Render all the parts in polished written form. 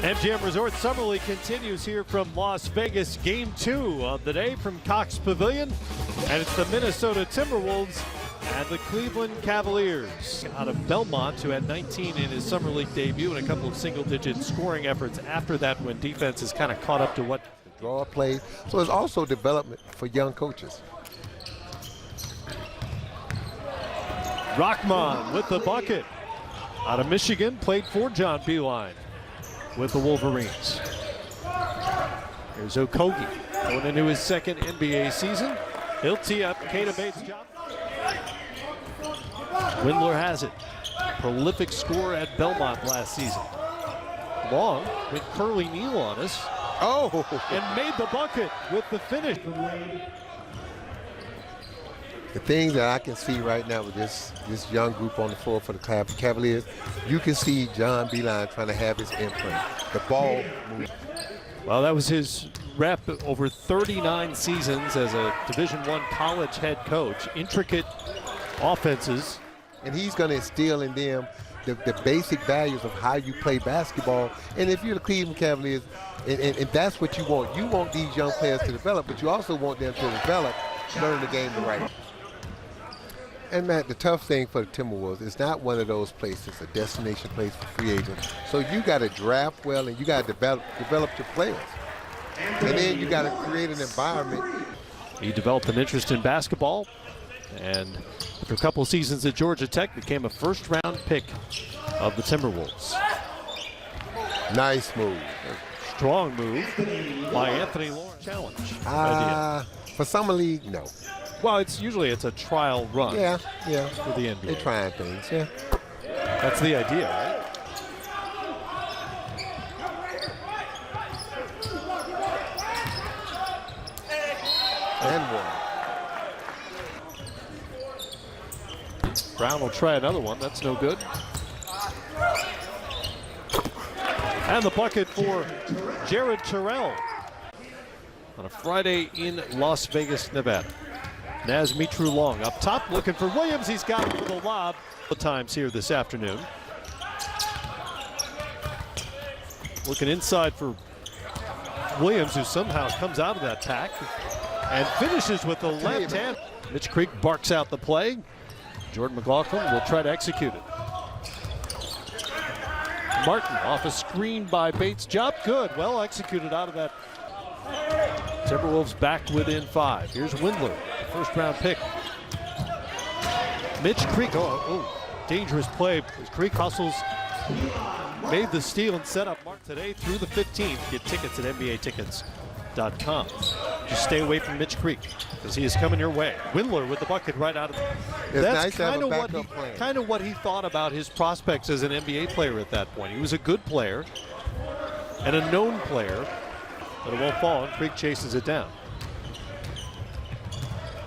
MGM Resort Summer League continues here from Las Vegas. Game 2 of the day from Cox Pavilion. And it's the Minnesota Timberwolves and the Cleveland Cavaliers out of Belmont, who had 19 in his Summer League debut and a couple of single-digit scoring efforts after that when defense is kind of caught up to what draw plays. So it's also development for young coaches. Rockman with the bucket. Out of Michigan, played for John Beilein with the Wolverines. Here's Okogie going into his second NBA season. He'll tee up Keita Bates-Job. Windler has it. Prolific scorer at Belmont last season. Long with Curly Neal on us. Oh! And made the bucket with the finish. The thing that I can see right now with this young group on the floor for the Cavaliers, you can see John Beilein trying to have his imprint. The ball moves. Well, that was his rep over 39 seasons as a Division I college head coach. Intricate offenses. And he's going to instill in them the basic values of how you play basketball. And if you're the Cleveland Cavaliers, and that's what you want these young players to develop, but you also want them to develop, learn the game the right way. And Matt, the tough thing for the Timberwolves is not one of those places, a destination place for free agents. So you got to draft well and you got to develop your players. And then you got to create an environment. He developed an interest in basketball, and after a couple of seasons at Georgia Tech, became a first-round pick of the Timberwolves. Nice move. Strong move by Anthony Lawrence. Challenge. For Summer League, no. Well, it's usually a trial run. Yeah. For the NBA. They're trying things, yeah. That's the idea, right? And one. Brown will try another one. That's no good. And the bucket for Jared Terrell on a Friday in Las Vegas, Nevada. Naz Mitru-Long up top looking for Williams. He's got it for the lob. The times here this afternoon. Looking inside for Williams, who somehow comes out of that pack and finishes with the left hand. Mitch Creek barks out the play. Jordan McLaughlin will try to execute it. Martin off a screen by Bates-Job. Good, well executed out of that. Timberwolves back within 5. Here's Windler, the first-round pick. Mitch Creek, dangerous play. Creek hustles, made the steal and set up Mark today through the 15th. Get tickets at NBAtickets.com. Just stay away from Mitch Creek because he is coming your way. Windler with the bucket right out of it. That's kind of what he thought about his prospects as an NBA player at that point. He was a good player and a known player, but it won't fall, and Creek chases it down.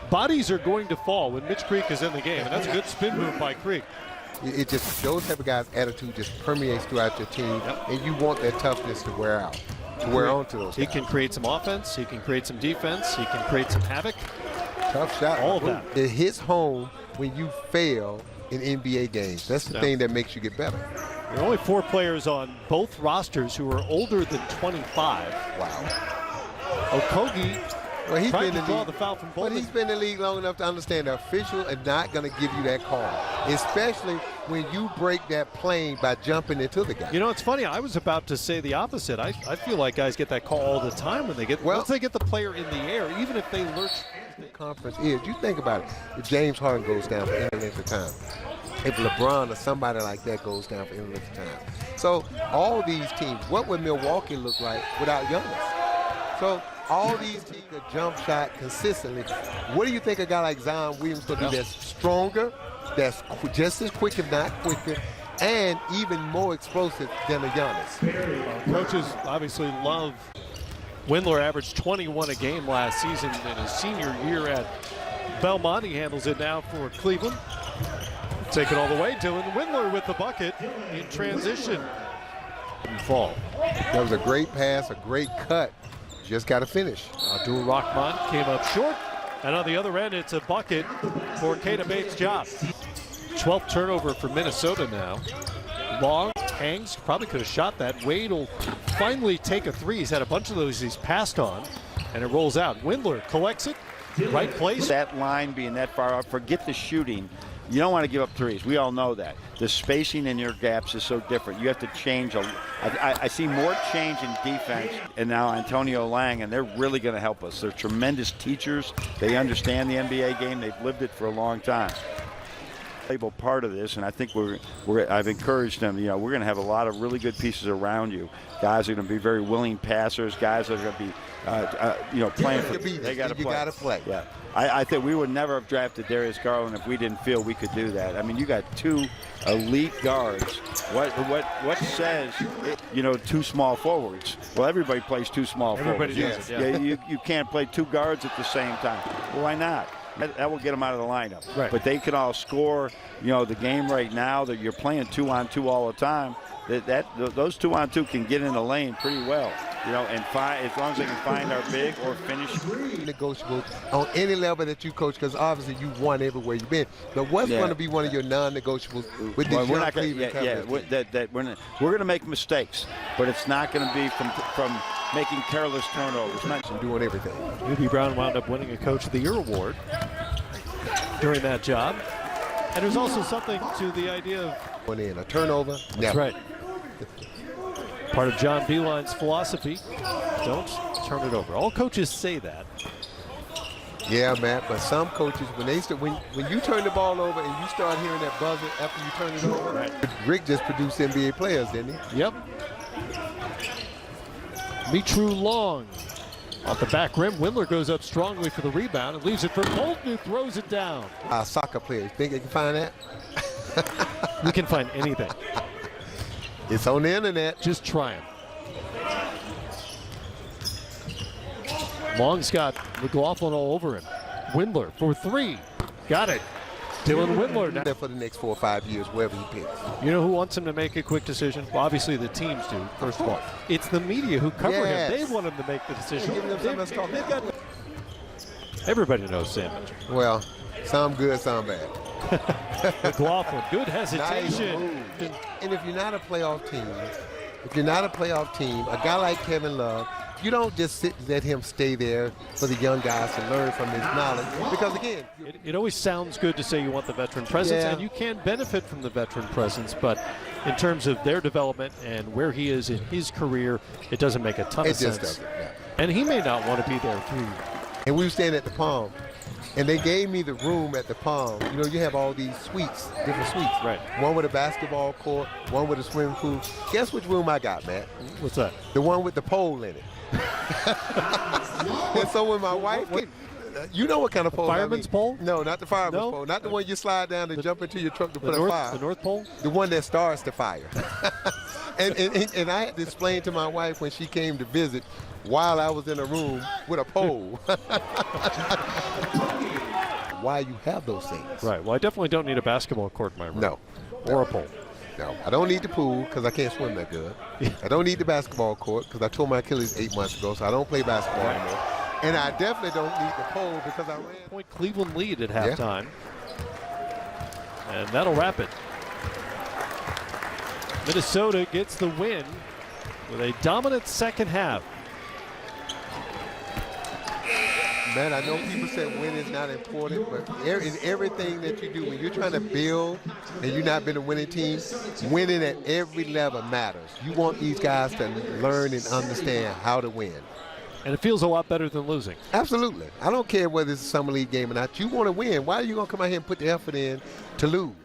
Bodies are going to fall when Mitch Creek is in the game, and that's a good spin move by Creek. It just, those type of guys' attitude just permeates throughout your team, and you want that toughness to wear out, to wear on to those guys. He can create some offense, he can create some defense, he can create some havoc. Tough shot. All of that. It hits home when you fail in NBA games. That's the thing that makes you get better. There are only 4 players on both rosters who are older than 25. Wow. Okogie he's tried been to draw the foul from both. But he's been in the league long enough to understand the official is not going to give you that call, especially when you break that plane by jumping into the guy. You know, it's funny. I was about to say the opposite. I feel like guys get that call all the time when they get once they get the player in the air, even if they lurch. The conference is. You think about it. If James Harden goes down for any length of time, if LeBron or somebody like that goes down for any length of time. So all these teams, what would Milwaukee look like without Giannis? So all these teams that jump shot consistently. What do you think a guy like Zion Williams could do that's stronger, that's just as quick if not quicker, and even more explosive than a Giannis? Coaches obviously love Windler. Averaged 21 a game last season in his senior year at Belmont. He handles it now for Cleveland. Take it all the way. Dylan Windler with the bucket in transition. Fall. That was a great pass, a great cut. Just got to finish. Abdul Rahman came up short. And on the other end, it's a bucket for Keita Bates-Job. 12th turnover for Minnesota now. Long hangs, probably could have shot that. Wade will finally take a three. He's had a bunch of those he's passed on, and it rolls out. Windler collects it, right place. That line being that far out, forget the shooting. You don't want to give up threes. We all know that. The spacing in your gaps is so different. You have to change. I see more change in defense, and now Antonio Lang, and they're really going to help us. They're tremendous teachers. They understand the NBA game. They've lived it for a long time. Part of this, and I think I've encouraged them. You know, we're going to have a lot of really good pieces around you. Guys are going to be very willing passers. Guys are going to be, playing for. They got to play. You got to play. Yeah, I think we would never have drafted Darius Garland if we didn't feel we could do that. I mean, you got two elite guards. What says, two small forwards? Well, everybody plays two small forwards. Everybody does it. Yeah, you can't play two guards at the same time. Well, why not? That will get them out of the lineup. Right. But they can all score. The game right now that you're playing 2-on-2 all the time. Those 2-on-2 can get in the lane pretty well. And as long as they can find our big or finish. Negotiable on any level that you coach, because obviously you won everywhere you've been. But what's going to be one of your non-negotiables with these young Cleveland Cavaliers? We're going to make mistakes, but it's not going to be from making careless turnovers. Doing everything. Ruby Brown wound up winning a Coach of the Year award during that job. And there's also something to the idea of going in a turnover. That's right. Part of John Beeline's philosophy, don't turn it over. All coaches say that. Yeah, Matt, but some coaches, when you turn the ball over and you start hearing that buzzer after you turn it over, right. Rick just produced NBA players, didn't he? Yep. Mitru Long off the back rim. Windler goes up strongly for the rebound and leaves it for Bolton, who throws it down. Soccer players, think they can find that? We can find anything. It's on the internet. Just try them. Long's got McLaughlin all over him. Windler for three. Got it. Dylan Windler now. There for the next 4 or 5 years, wherever he picks. You know who wants him to make a quick decision? Well, obviously the teams do, first of all. It's the media who cover him. They want him to make the decision. They've got everybody knows Sam Mitchell. Well, some good, some bad. McLaughlin, good hesitation. And if you're not a playoff team, a guy like Kevin Love, you don't just let him stay there for the young guys to learn from his knowledge. Because again, it always sounds good to say you want the veteran presence, and you can benefit from the veteran presence, but in terms of their development and where he is in his career, it doesn't make a ton of sense. Doesn't, And he may not want to be there through. And we were staying at the Palm, and they gave me the room at the Palm. You have all these suites, different suites. Right. One with a basketball court, one with a swimming pool. Guess which room I got, Matt? What's that? The one with the pole in it. And so when my wife came, you know what kind of pole? Fireman's pole? No, not the fireman's pole. Not the one you slide down and jump into your truck to put a fire. The North Pole? The one that starts the fire. and I had to explain to my wife when she came to visit while I was in a room with a pole. Why you have those things. Right. Well, I definitely don't need a basketball court in my room. No. Or a pole. No, I don't need the pool because I can't swim that good. I don't need the basketball court because I tore my Achilles 8 months ago, so I don't play basketball anymore. And I definitely don't need the pole because I ran. Point Cleveland lead at halftime. And that'll wrap it. Minnesota gets the win with a dominant second half. Man, I know people say win is not important, but in everything that you do, when you're trying to build and you've not been a winning team, winning at every level matters. You want these guys to learn and understand how to win. And it feels a lot better than losing. Absolutely. I don't care whether it's a summer league game or not. You want to win. Why are you going to come out here and put the effort in to lose?